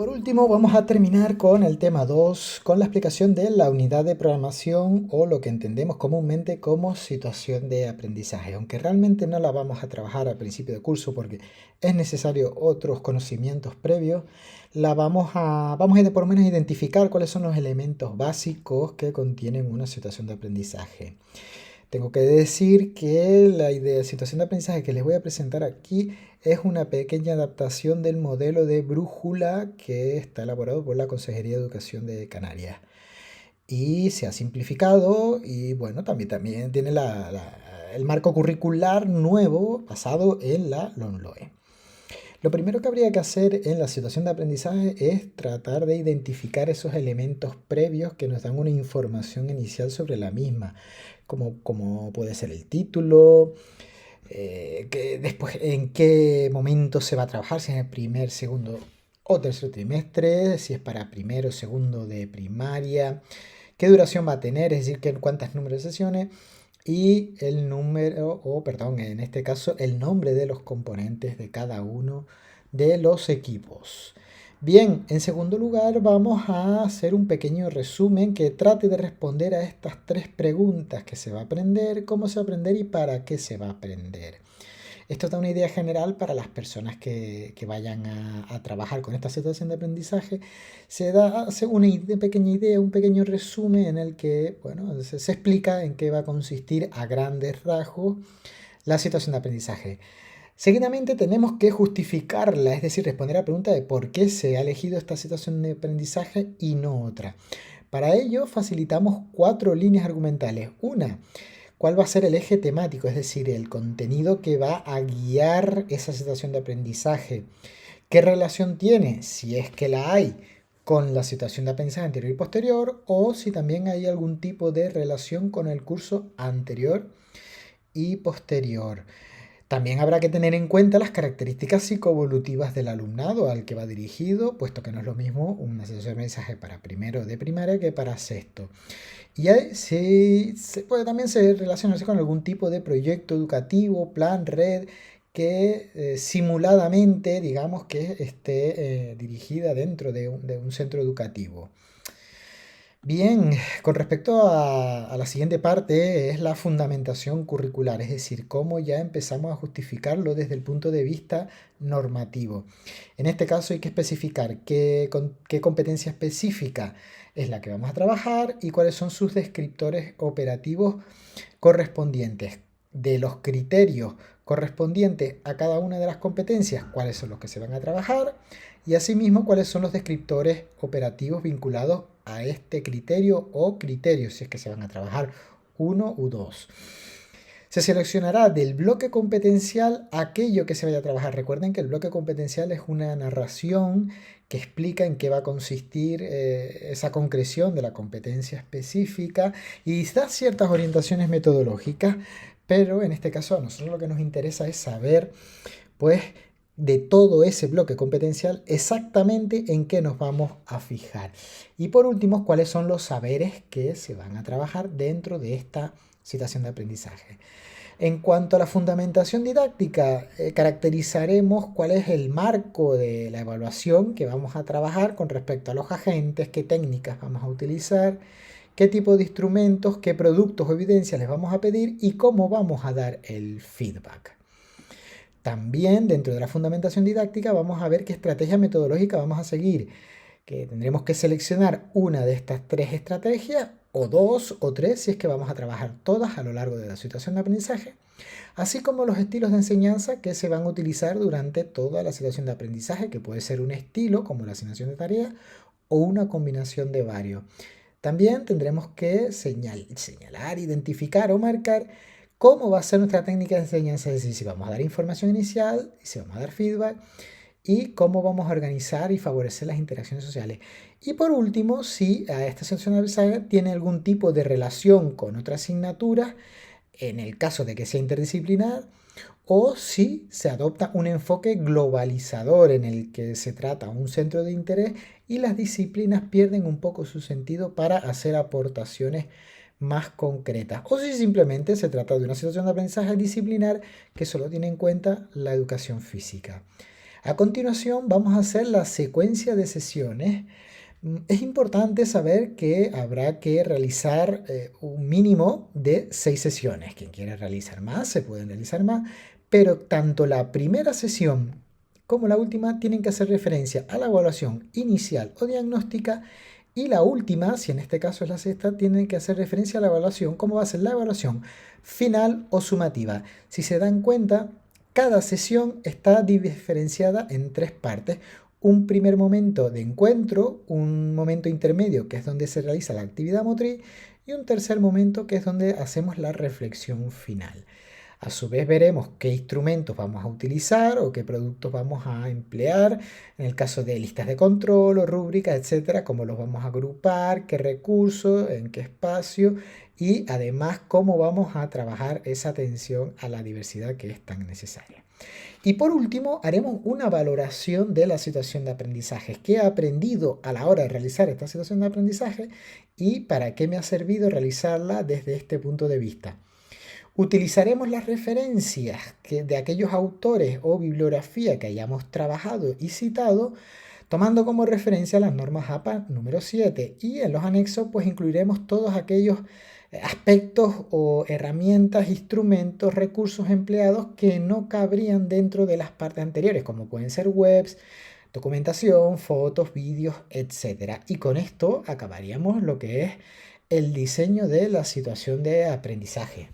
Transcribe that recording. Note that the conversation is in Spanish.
Por último, vamos a terminar con el tema 2, con la explicación de la unidad de programación o lo que entendemos comúnmente como situación de aprendizaje, aunque realmente no la vamos a trabajar al principio de curso porque es necesario otros conocimientos previos. Vamos a por lo menos identificar cuáles son los elementos básicos que contienen una situación de aprendizaje. Tengo que decir que la idea de situación de aprendizaje que les voy a presentar aquí es una pequeña adaptación del modelo de brújula que está elaborado por la Consejería de Educación de Canarias. Y se ha simplificado y bueno, también tiene el marco curricular nuevo basado en la LOMLOE. Lo primero que habría que hacer en la situación de aprendizaje es tratar de identificar esos elementos previos que nos dan una información inicial sobre la misma, como puede ser el título, que después en qué momento se va a trabajar, si es en el primer, segundo o tercer trimestre, si es para primero o segundo de primaria, qué duración va a tener, es decir, cuántos números de sesiones y el número, o perdón, en este caso, el nombre de los componentes de cada uno de los equipos. Bien, en segundo lugar vamos a hacer un pequeño resumen que trate de responder a estas tres preguntas que se va a aprender, cómo se va a aprender y para qué se va a aprender. Esto da una idea general para las personas que vayan a trabajar con esta situación de aprendizaje. Hace una pequeña idea, un pequeño resumen en el que bueno, se explica en qué va a consistir a grandes rasgos la situación de aprendizaje. Seguidamente tenemos que justificarla, es decir, responder a la pregunta de por qué se ha elegido esta situación de aprendizaje y no otra. Para ello facilitamos 4 líneas argumentales. Una, cuál va a ser el eje temático, es decir, el contenido que va a guiar esa situación de aprendizaje. ¿Qué relación tiene, si es que la hay, con la situación de aprendizaje anterior y posterior, o si también hay algún tipo de relación con el curso anterior y posterior? También habrá que tener en cuenta las características psicoevolutivas del alumnado al que va dirigido, puesto que no es lo mismo una sesión de mensaje para primero de primaria que para sexto. Y ahí se puede también relacionarse con algún tipo de proyecto educativo, plan, red, que simuladamente, digamos, que esté dirigida dentro de un centro educativo. Bien, con respecto a la siguiente parte es la fundamentación curricular, es decir, cómo ya empezamos a justificarlo desde el punto de vista normativo. En este caso hay que especificar qué competencia específica es la que vamos a trabajar y cuáles son sus descriptores operativos correspondientes, de los criterios correspondientes a cada una de las competencias, cuáles son los que se van a trabajar y asimismo cuáles son los descriptores operativos vinculados a este criterio o criterios, si es que se van a trabajar uno u dos. Se seleccionará del bloque competencial aquello que se vaya a trabajar. Recuerden que el bloque competencial es una narración que explica en qué va a consistir esa concreción de la competencia específica y da ciertas orientaciones metodológicas, pero en este caso a nosotros lo que nos interesa es saber, pues, de todo ese bloque competencial exactamente en qué nos vamos a fijar. Y por último, cuáles son los saberes que se van a trabajar dentro de esta situación de aprendizaje. En cuanto a la fundamentación didáctica, caracterizaremos cuál es el marco de la evaluación que vamos a trabajar con respecto a los agentes, qué técnicas vamos a utilizar, qué tipo de instrumentos, qué productos o evidencias les vamos a pedir y cómo vamos a dar el feedback. También dentro de la fundamentación didáctica vamos a ver qué estrategia metodológica vamos a seguir, que tendremos que seleccionar una de estas tres estrategias o dos o tres si es que vamos a trabajar todas a lo largo de la situación de aprendizaje, así como los estilos de enseñanza que se van a utilizar durante toda la situación de aprendizaje, que puede ser un estilo como la asignación de tareas o una combinación de varios. También tendremos que señalar, identificar o marcar cómo va a ser nuestra técnica de enseñanza, es decir, si vamos a dar información inicial, si vamos a dar feedback y cómo vamos a organizar y favorecer las interacciones sociales. Y por último, si a esta sección de aprendizaje tiene algún tipo de relación con otra asignatura, en el caso de que sea interdisciplinar, o si se adopta un enfoque globalizador en el que se trata un centro de interés y las disciplinas pierden un poco su sentido para hacer aportaciones más concretas, o si simplemente se trata de una situación de aprendizaje disciplinar que solo tiene en cuenta la educación física. A continuación vamos a hacer la secuencia de sesiones. Es importante saber que habrá que realizar un mínimo de 6 sesiones. Quien quiera realizar más, se pueden realizar más, pero tanto la primera sesión como la última tienen que hacer referencia a la evaluación inicial o diagnóstica, y la última, si en este caso es la sexta, tiene que hacer referencia a la evaluación, cómo va a ser la evaluación final o sumativa. Si se dan cuenta, cada sesión está diferenciada en 3 partes. Un primer momento de encuentro, un momento intermedio que es donde se realiza la actividad motriz y un tercer momento que es donde hacemos la reflexión final. A su vez veremos qué instrumentos vamos a utilizar o qué productos vamos a emplear, en el caso de listas de control o rúbricas, etcétera, cómo los vamos a agrupar, qué recursos, en qué espacio y además cómo vamos a trabajar esa atención a la diversidad que es tan necesaria. Y por último, haremos una valoración de la situación de aprendizaje. ¿Qué he aprendido a la hora de realizar esta situación de aprendizaje y para qué me ha servido realizarla desde este punto de vista? Utilizaremos las referencias de aquellos autores o bibliografía que hayamos trabajado y citado, tomando como referencia las normas APA número 7, y en los anexos pues incluiremos todos aquellos aspectos o herramientas, instrumentos, recursos empleados que no cabrían dentro de las partes anteriores, como pueden ser webs, documentación, fotos, vídeos, etc. Y con esto acabaríamos lo que es el diseño de la situación de aprendizaje.